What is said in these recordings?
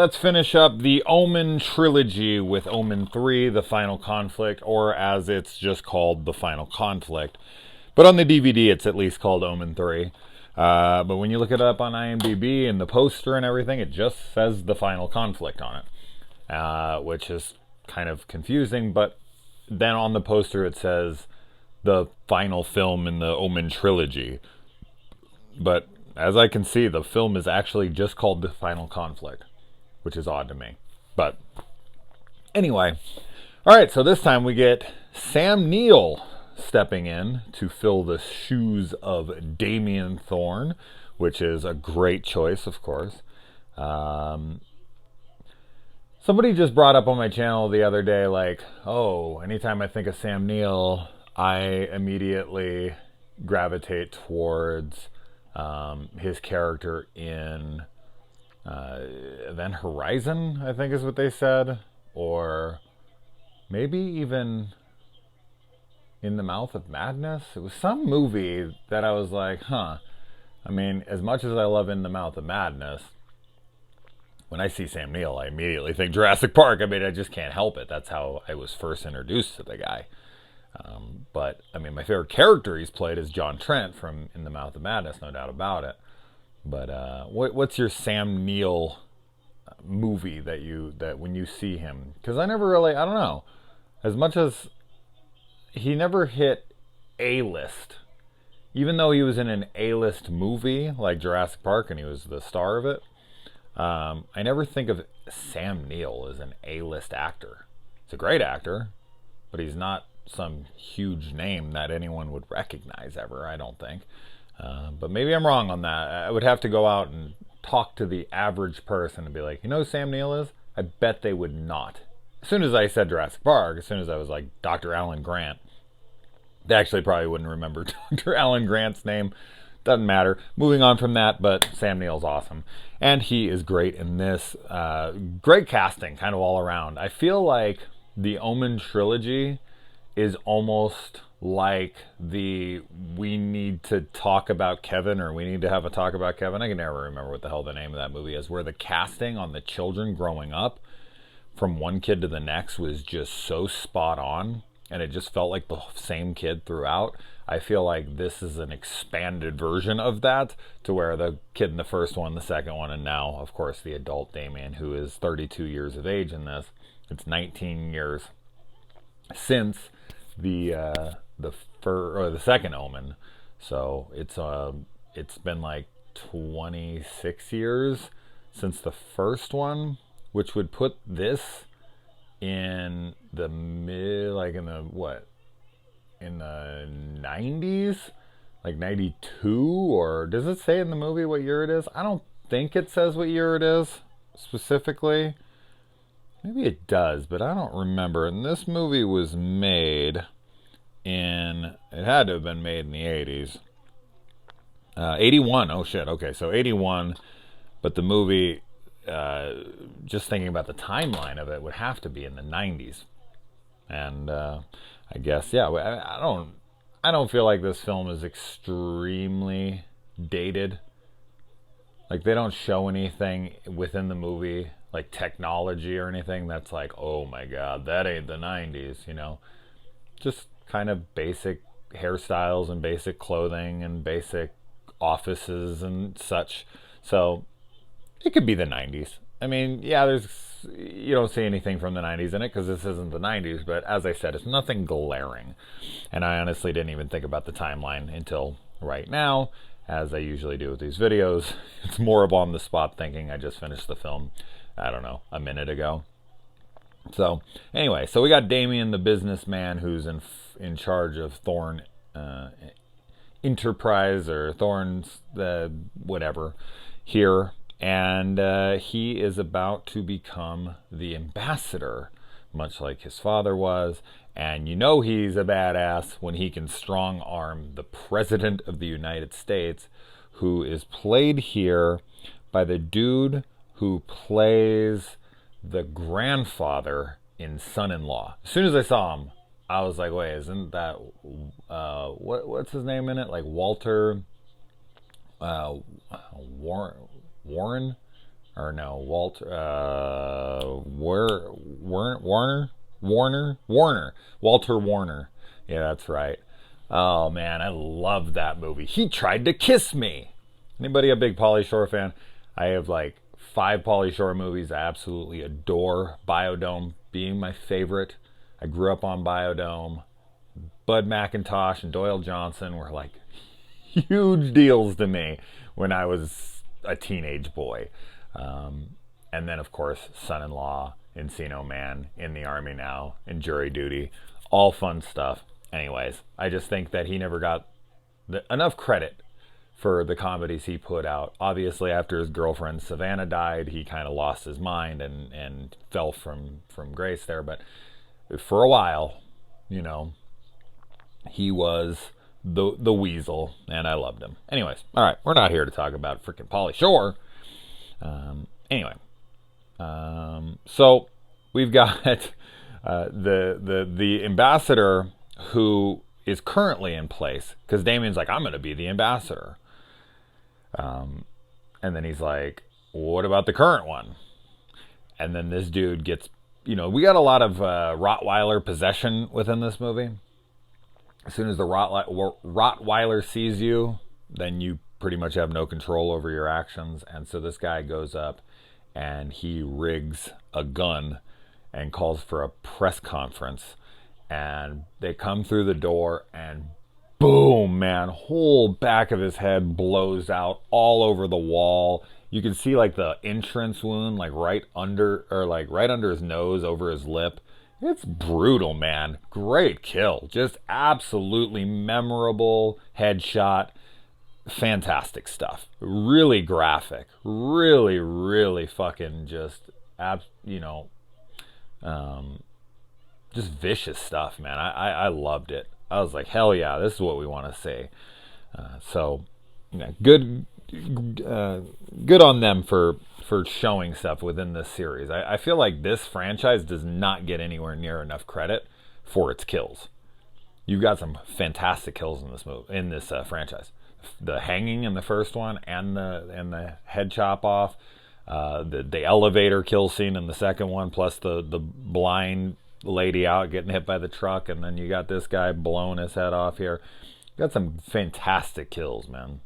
Let's finish up the Omen trilogy with Omen 3, The Final Conflict, or as it's just called, The Final Conflict. But on the DVD, it's at least called Omen 3. But when you look it up on IMDb and the poster and everything, it just says The Final Conflict on it, which is kind of confusing. But then on the poster, it says the final film in the Omen trilogy. But as I can see, the film is actually just called The Final Conflict, which is odd to me. But anyway, all right, so this time we get Sam Neill stepping in to fill the shoes of Damien Thorne, which is a great choice, of course. Somebody just brought up on my channel the other day, like, oh, anytime I think of Sam Neill, I immediately gravitate towards his character in Event Horizon, I think is what they said, or maybe even In the Mouth of Madness. It was some movie that I was like, huh. I mean, as much as I love In the Mouth of Madness, when I see Sam Neill, I immediately think Jurassic Park. I mean, I just can't help it. That's how I was first introduced to the guy. But, I mean, my favorite character he's played is John Trent from In the Mouth of Madness, no doubt about it. But what's your Sam Neill movie that when you see him? Because I never really, I don't know. As much as he never hit A-list, even though he was in an A-list movie like Jurassic Park and he was the star of it, I never think of Sam Neill as an A-list actor. He's a great actor, but he's not some huge name that anyone would recognize ever, I don't think. But maybe I'm wrong on that. I would have to go out and talk to the average person and be like, you know who Sam Neill is? I bet they would not. As soon as I said Jurassic Park, as soon as I was like Dr. Alan Grant, they actually probably wouldn't remember Dr. Alan Grant's name. Doesn't matter. Moving on from that, but Sam Neill's awesome. And he is great in this. Great casting, kind of all around. I feel like the Omen trilogy is almost like the we need to talk about Kevin, or we need to have a talk about Kevin. I can never remember what the hell the name of that movie is, where the casting on the children growing up from one kid to the next was just so spot on, and it just felt like the same kid throughout. I feel like this is an expanded version of that, to where the kid in the first one, the second one, and now, of course, the adult Damien, who is 32 years of age in this. It's 19 years since the second Omen, so it's been like 26 years since the first one, which would put this in the in the 90s, like 92, or does it say in the movie what year it is? I don't think it says what year it is specifically. Maybe it does, but I don't remember. And this movie was made it had to have been made in the 80s. 81, oh shit, okay, so 81, but the movie, just thinking about the timeline of it, would have to be in the 90s. And I guess, yeah, I don't feel like this film is extremely dated. Like, they don't show anything within the movie, like technology or anything that's like, oh my god, that ain't the 90s, you know? Just kind of basic hairstyles and basic clothing and basic offices and such. So it could be the 90s. I mean, yeah, you don't see anything from the 90s in it because this isn't the 90s, but as I said, it's nothing glaring. And I honestly didn't even think about the timeline until right now, as I usually do with these videos. It's more of on the spot thinking. I just finished the film, I don't know, a minute ago. So anyway, so we got Damien, the businessman, who's in charge of Thorne Enterprise, or Thorne's whatever here, and he is about to become the ambassador, much like his father was. And you know he's a badass when he can strong arm the President of the United States, who is played here by the dude who plays the grandfather in Son-in-Law. As soon as I saw him, I was like, wait, isn't that what's his name in it? Like Walter Warren, or no, Walter, Warner, Walter Warner. Yeah, that's right. Oh man, I love that movie. He Tried to Kiss Me. Anybody a big Pauly Shore fan? I have like 5 Pauly Shore movies I absolutely adore. Biodome being my favorite. I grew up on Biodome. Bud McIntosh and Doyle Johnson were like huge deals to me when I was a teenage boy. And then, of course, Son-in-Law, Encino Man, In the Army Now, and Jury Duty. All fun stuff. Anyways, I just think that he never got enough credit for the comedies he put out. Obviously, after his girlfriend Savannah died, he kind of lost his mind and fell from grace there. But for a while, you know, he was the weasel, and I loved him. Anyways, all right, we're not here to talk about freaking Pauly Shore. Anyway, so we've got the ambassador who is currently in place, because Damien's like, I'm going to be the ambassador. And then he's like, what about the current one? And then this dude gets, we got a lot of Rottweiler possession within this movie. As soon as the Rottweiler sees you, then you pretty much have no control over your actions. And so this guy goes up and he rigs a gun and calls for a press conference. And they come through the door and boom, man, whole back of his head blows out all over the wall. You can see like the entrance wound, like right under his nose, over his lip. It's brutal, man. Great kill. Just absolutely memorable headshot. Fantastic stuff. Really graphic. Really, really fucking just, just vicious stuff, man. I loved it. I was like, hell yeah, this is what we want to see. So, good on them for showing stuff within this series. I feel like this franchise does not get anywhere near enough credit for its kills. You've got some fantastic kills in this franchise. The hanging in the first one, and the head chop off, the elevator kill scene in the second one, plus the blind lady out getting hit by the truck, and then you got this guy blowing his head off here. You got some fantastic kills, man.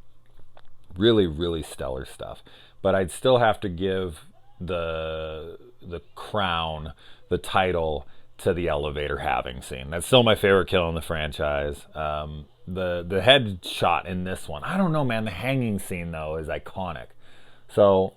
Really, really stellar stuff. But I'd still have to give the crown, the title, to the elevator halving scene. That's still my favorite kill in the franchise. The head shot in this one, I don't know, man. The hanging scene, though, is iconic. So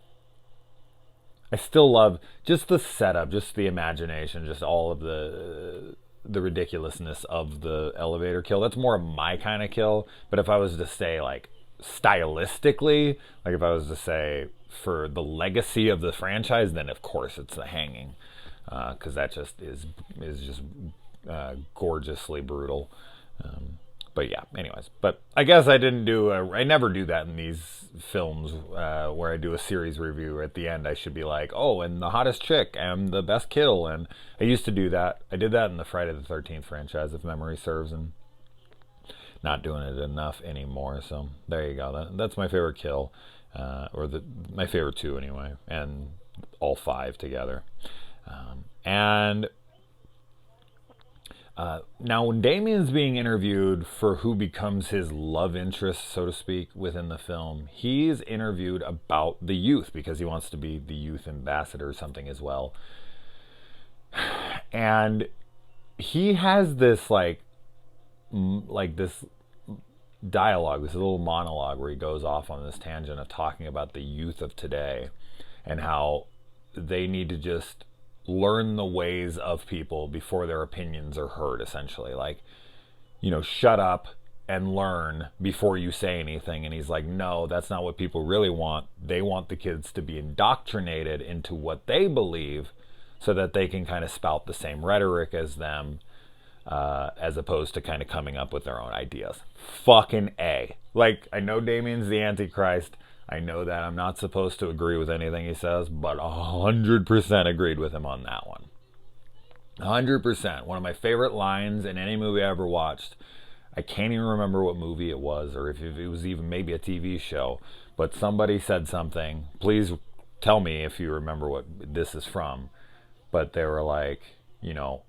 I still love just the setup, just the imagination, just all of the ridiculousness of the elevator kill. That's more of my kind of kill. But if I was to say, like, stylistically, like if I was to say for the legacy of the franchise, then of course it's the hanging, because that just is just gorgeously brutal. But yeah, anyways. But I guess I never do that in these films where I do a series review. At the end, I should be like, oh, and the hottest chick and the best kill. And I used to do that. I did that in the Friday the 13th franchise, if memory serves, and not doing it enough anymore. So there you go. That's my favorite kill, or my favorite 2 anyway, and all 5 together. Now, when Damien's being interviewed for who becomes his love interest, so to speak, within the film, he's interviewed about the youth, because he wants to be the youth ambassador or something as well. And he has this like this dialogue, this little monologue where he goes off on this tangent of talking about the youth of today and how they need to just learn the ways of people before their opinions are heard, essentially. Like, shut up and learn before you say anything. And he's like, no, that's not what people really want. They want the kids to be indoctrinated into what they believe so that they can kind of spout the same rhetoric as them, as opposed to kind of coming up with their own ideas. Fucking A. Like, I know Damien's the Antichrist. I know that I'm not supposed to agree with anything he says, but 100% agreed with him on that one. 100%. One of my favorite lines in any movie I ever watched. I can't even remember what movie it was, or if it was even maybe a TV show, but somebody said something. Please tell me if you remember what this is from. But they were like, you know,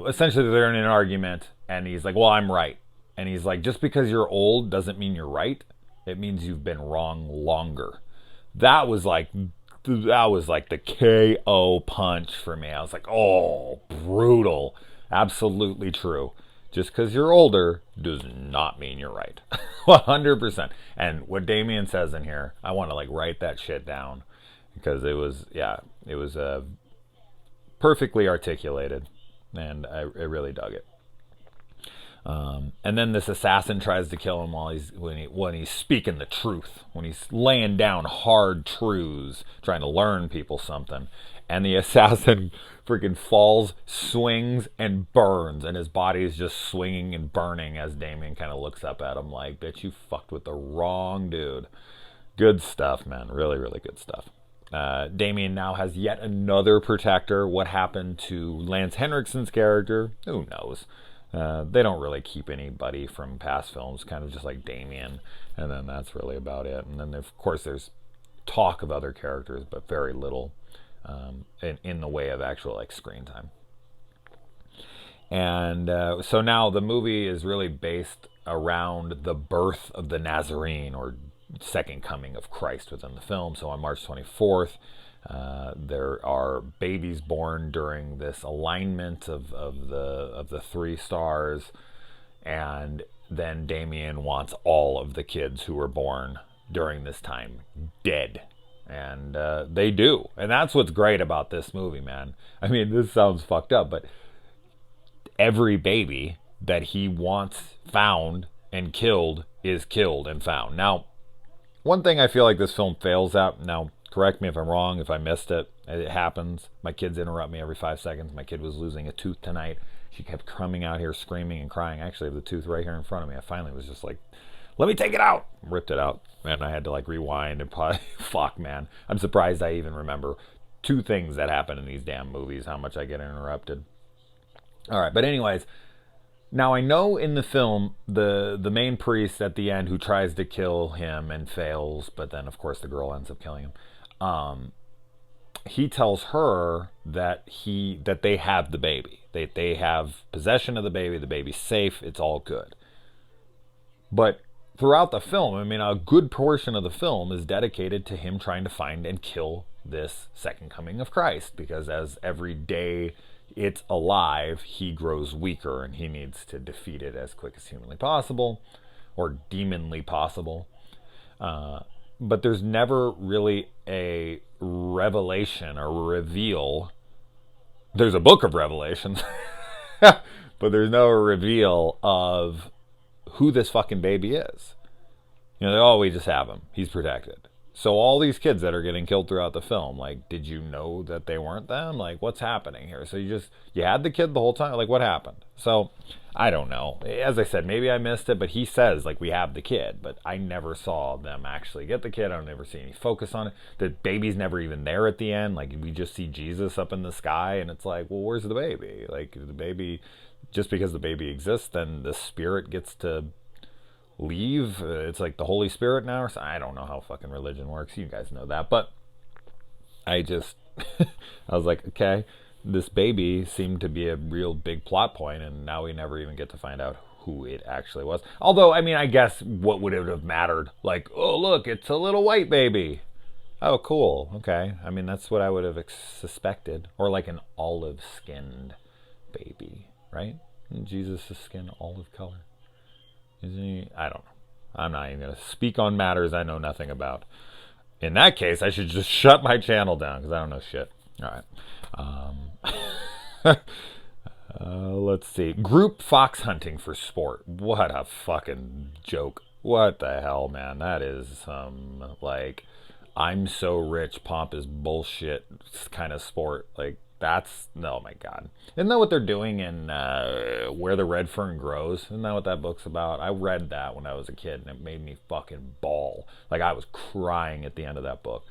essentially they're in an argument, and he's like, well, I'm right. And he's like, just because you're old doesn't mean you're right. It means you've been wrong longer. That was like the KO punch for me. I was like, oh, brutal. Absolutely true. Just because you're older does not mean you're right. 100%. And what Damien says in here, I want to like write that shit down, because it was perfectly articulated, and I really dug it. And then this assassin tries to kill him when he's speaking the truth, when he's laying down hard truths, trying to learn people something. And the assassin freaking falls, swings, and burns, and his body is just swinging and burning as Damien kind of looks up at him like, bitch, you fucked with the wrong dude. Good stuff, man. Really, really good stuff. Damien now has yet another protector. What happened to Lance Henriksen's character? Who knows? They don't really keep anybody from past films, kind of just like Damien, and then that's really about it. And then, of course, there's talk of other characters, but very little in the way of actual like screen time. And so now the movie is really based around the birth of the Nazarene, or second coming of Christ within the film. So on March 24th, there are babies born during this alignment of the three stars, and then Damien wants all of the kids who were born during this time dead. And they do. And that's what's great about this movie, man. I mean, this sounds fucked up, but every baby that he wants found and killed is killed and found. Now, one thing I feel like this film fails at, now correct me if I'm wrong, if I missed it, it happens. My kids interrupt me every 5 seconds. My kid was losing a tooth tonight. She kept coming out here screaming and crying. I actually have the tooth right here in front of me. I finally was just like, let me take it out. Ripped it out. And I had to like rewind and probably, fuck, man. I'm surprised I even remember 2 things that happen in these damn movies, how much I get interrupted. All right, but anyways, now I know in the film, the main priest at the end who tries to kill him and fails, but then of course the girl ends up killing him. He tells her that they have the baby. They have possession of the baby. The baby's safe. It's all good. But throughout the film, I mean, a good portion of the film is dedicated to him trying to find and kill this second coming of Christ, because as every day it's alive, he grows weaker, and he needs to defeat it as quick as humanly possible, or demonly possible. But there's never really a revelation or reveal. There's a book of Revelations, but there's no reveal of who this fucking baby is. You know, oh, we just have him. He's protected. So all these kids that are getting killed throughout the film, like, did you know that they weren't them? Like, what's happening here? So you had the kid the whole time? Like, what happened? So, I don't know. As I said, maybe I missed it, but he says, like, we have the kid. But I never saw them actually get the kid. I don't ever see any focus on it. The baby's never even there at the end. Like, we just see Jesus up in the sky, and it's like, well, where's the baby? Like, the baby, just because the baby exists, then the spirit gets to leave. It's like the Holy Spirit now, or something. I don't know how fucking religion works. You guys know that. But I just I was like, okay, this baby seemed to be a real big plot point, and now we never even get to find out who it actually was. Although, I mean, I guess what would it have mattered? Like, oh, look, it's a little white baby. Oh, cool. Okay. I mean, that's what I would have suspected. Or like an olive-skinned baby, right? Isn't Jesus' skin olive color? Isn't he? I don't know. I'm not even going to speak on matters I know nothing about. In that case, I should just shut my channel down, because I don't know shit. All right. Let's see. Group fox hunting for sport. What a fucking joke. What the hell, man? That is some, like, I'm so rich, pompous bullshit kind of sport. Like, that's, oh my god. Isn't that what they're doing in Where the Red Fern Grows? Isn't that what that book's about? I read that when I was a kid, and it made me fucking bawl. Like, I was crying at the end of that book.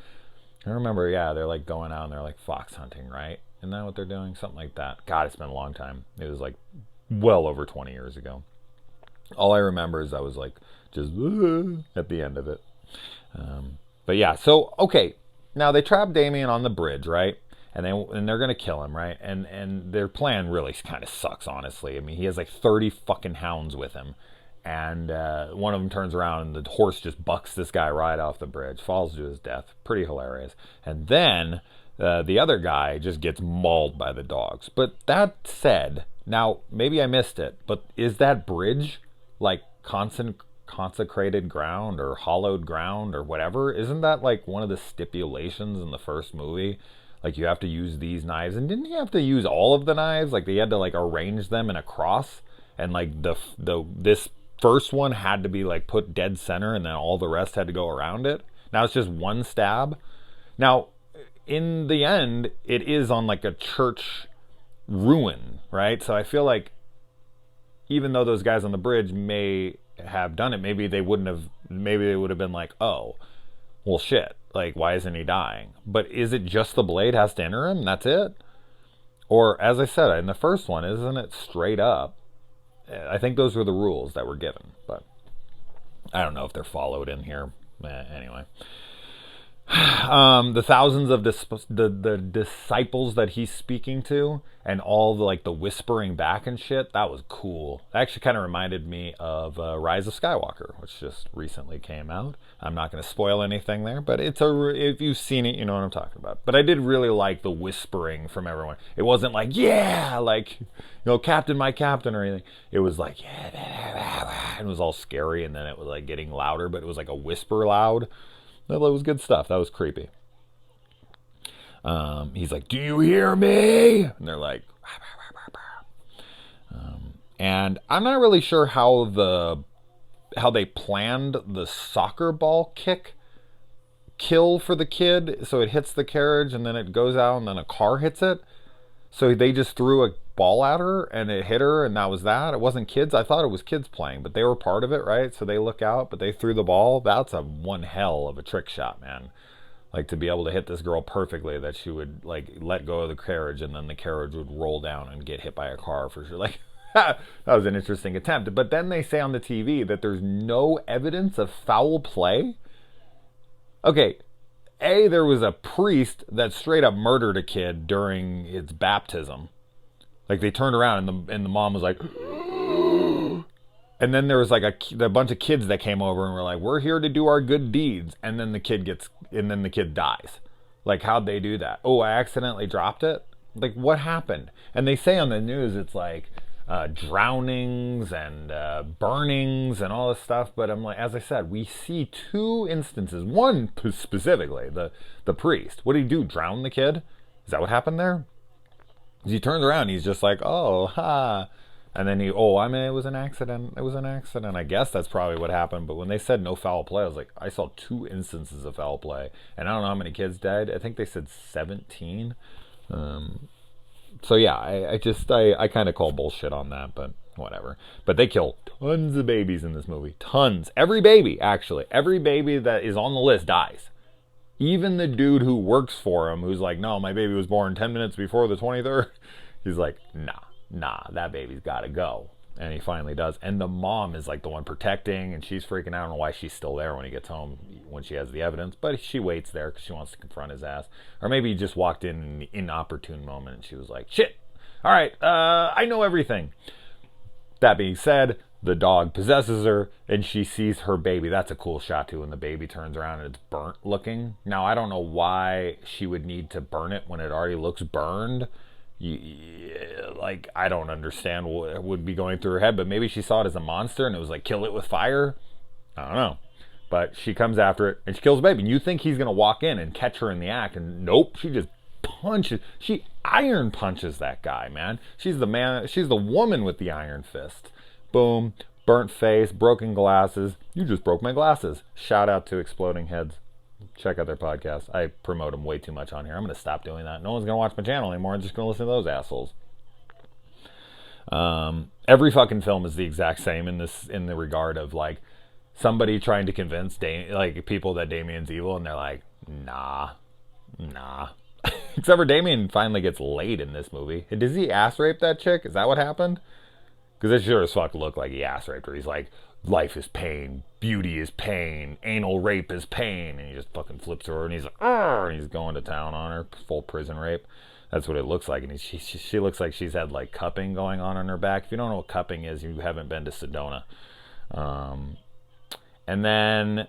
I remember, yeah, they're like going out and they're like fox hunting, right? Isn't that what they're doing? Something like that. God, it's been a long time. It was like well over 20 years ago. All I remember is I was like just at the end of it. But yeah, so, okay. Now they trap Damien on the bridge, right? And they're gonna kill him, right? And their plan really kind of sucks, honestly. I mean, he has like 30 fucking hounds with him, and one of them turns around and the horse just bucks this guy right off the bridge, falls to his death. Pretty hilarious. And then the other guy just gets mauled by the dogs. But that said, now maybe I missed it, but is that bridge like consecrated ground or hallowed ground or whatever? Isn't that like one of the stipulations in the first movie? Like you have to use these knives, and didn't he have to use all of the knives? Like they had to like arrange them in a cross, and like this first one had to be like put dead center, and then all the rest had to go around it. Now it's just one stab. Now, in the end, it is on like a church ruin, right? So I feel like even though those guys on the bridge may have done it, maybe they would have been like, oh, well shit, like why isn't he dying? But is it just the blade has to enter him, that's it? Or as I said in the first one, isn't it straight up? I think those were the rules that were given, but I don't know if they're followed in here. Anyway, the thousands of the disciples that he's speaking to, and all the like the whispering back and shit, that was cool. It actually kind of reminded me of Rise of Skywalker, which just recently came out. I'm not going to spoil anything there, but if you've seen it, you know what I'm talking about. But I did really like the whispering from everyone. It wasn't like, yeah, like, you know, Captain, my Captain, or anything. It was like, yeah, it was all scary, and then it was like getting louder, but it was like a whisper loud. That was good stuff. That was creepy. He's like, do you hear me? And they're like, and I'm not really sure how they planned the soccer ball kill for the kid. So it hits the carriage and then it goes out and then a car hits it. So they just threw a ball at her and it hit her and that was that. It wasn't kids. I thought it was kids playing, but they were part of it, right? So they look out, but they threw the ball. That's a one hell of a trick shot, man. Like to be able to hit this girl perfectly, that she would like let go of the carriage and then the carriage would roll down and get hit by a car for sure. Like that was an interesting attempt. But then they say on the TV that there's no evidence of foul play. Okay, there was a priest that straight up murdered a kid during its baptism. Like they turned around and the mom was like, and then there was like a bunch of kids that came over and were like, we're here to do our good deeds. And then the kid dies. Like, how'd they do that? Oh, I accidentally dropped it? Like, what happened? And they say on the news it's like drownings and burnings and all this stuff. But I'm like, as I said, we see two instances. One specifically, the priest. What did he do? Drown the kid? Is that what happened there? He turns around, he's just like, oh, ha. And then it was an accident. It was an accident. I guess that's probably what happened. But when they said no foul play, I was like, I saw 2 instances of foul play. And I don't know how many kids died. I think they said 17. So yeah, I kind of call bullshit on that, but whatever. But they kill tons of babies in this movie. Tons. Every baby, actually. Every baby that is on the list dies. Even the dude who works for him, who's like, no, my baby was born 10 minutes before the 23rd. He's like, nah, that baby's got to go. And he finally does. And the mom is like the one protecting, and she's freaking out. I don't know why she's still there when he gets home, when she has the evidence. But she waits there because she wants to confront his ass. Or maybe he just walked in the inopportune moment, and she was like, shit, all right, I know everything. That being said, the dog possesses her, and she sees her baby. That's a cool shot, too, when the baby turns around and it's burnt looking. Now, I don't know why she would need to burn it when it already looks burned. Like, I don't understand what would be going through her head, but maybe she saw it as a monster and it was like, kill it with fire. I don't know. But she comes after it and she kills the baby. And you think he's going to walk in and catch her in the act, and nope, she just punches. She iron punches that guy, man. She's the woman with the iron fist. Boom, burnt face, broken glasses. You just broke my glasses. Shout out to Exploding Heads. Check out their podcast. I promote them way too much on here. I'm going to stop doing that. No one's going to watch my channel anymore. I'm just going to listen to those assholes. Every fucking film is the exact same in the regard of like somebody trying to convince people that Damien's evil, and they're like, nah. Except for Damien finally gets laid in this movie. Does he ass rape that chick? Is that what happened? Because it sure as fuck looked like he ass raped her. He's like, life is pain, beauty is pain, anal rape is pain. And he just fucking flips her and he's like, argh, and he's going to town on her, full prison rape. That's what it looks like. And she looks like she's had like cupping going on her back. If you don't know what cupping is, you haven't been to Sedona. And then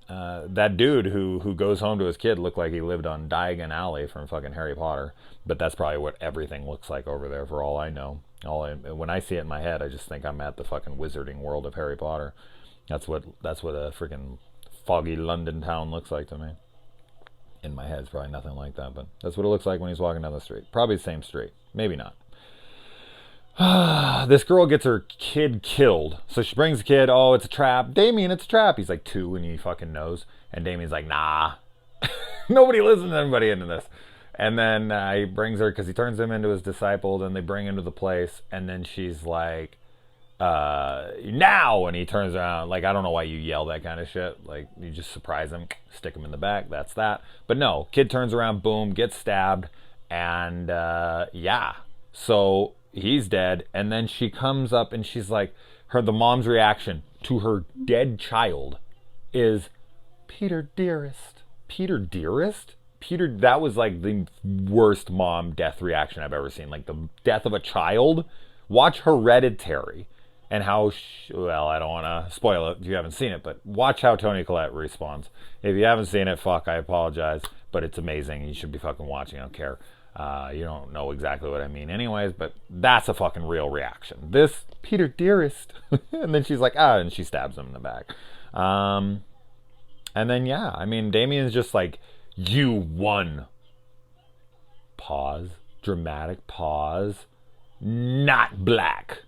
that dude who goes home to his kid looked like he lived on Diagon Alley from fucking Harry Potter. But that's probably what everything looks like over there for all I know. When I see it in my head, I just think I'm at the fucking wizarding world of Harry Potter. That's what a freaking foggy London town looks like to me. In my head, it's probably nothing like that, but that's what it looks like when he's walking down the street. Probably the same street. Maybe not. This girl gets her kid killed. So she brings the kid. Oh, it's a trap. Damien, it's a trap. He's like 2 and he fucking knows. And Damien's like, nah. Nobody listens to anybody into this. And then he brings her because he turns him into his disciple. Then they bring him to the place. And then she's like, now. And he turns around. Like, I don't know why you yell that kind of shit. Like, you just surprise him, stick him in the back. That's that. But no, kid turns around, boom, gets stabbed. And yeah. So he's dead. And then she comes up and she's like, the mom's reaction to her dead child is, Peter, dearest. Peter, dearest? Peter, that was like the worst mom death reaction I've ever seen. Like the death of a child. Watch Hereditary and how, well, I don't want to spoil it if you haven't seen it, but watch how Toni Collette responds. If you haven't seen it, fuck, I apologize, but it's amazing. You should be fucking watching. I don't care. You don't know exactly what I mean anyways, but that's a fucking real reaction. This, Peter, dearest. And then she's like, and she stabs him in the back. And then, yeah, I mean, Damien's just like, you won. Pause. Dramatic pause. Not black.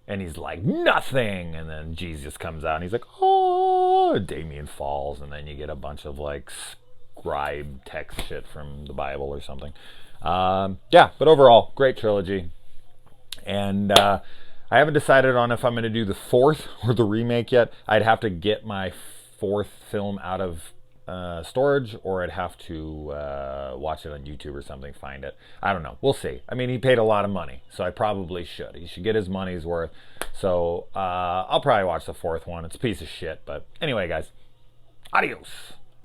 And he's like, nothing. And then Jesus comes out and he's like, oh. Damien falls. And then you get a bunch of like scribe text shit from the Bible or something. Yeah, but overall, great trilogy. And I haven't decided on if I'm going to do the 4th or the remake yet. I'd have to get my 4th film out of storage, or I'd have to watch it on YouTube or something, find it. I don't know. We'll see. I mean, he paid a lot of money, so I probably should. He should get his money's worth. So I'll probably watch the 4th one. It's a piece of shit. But anyway, guys, adios.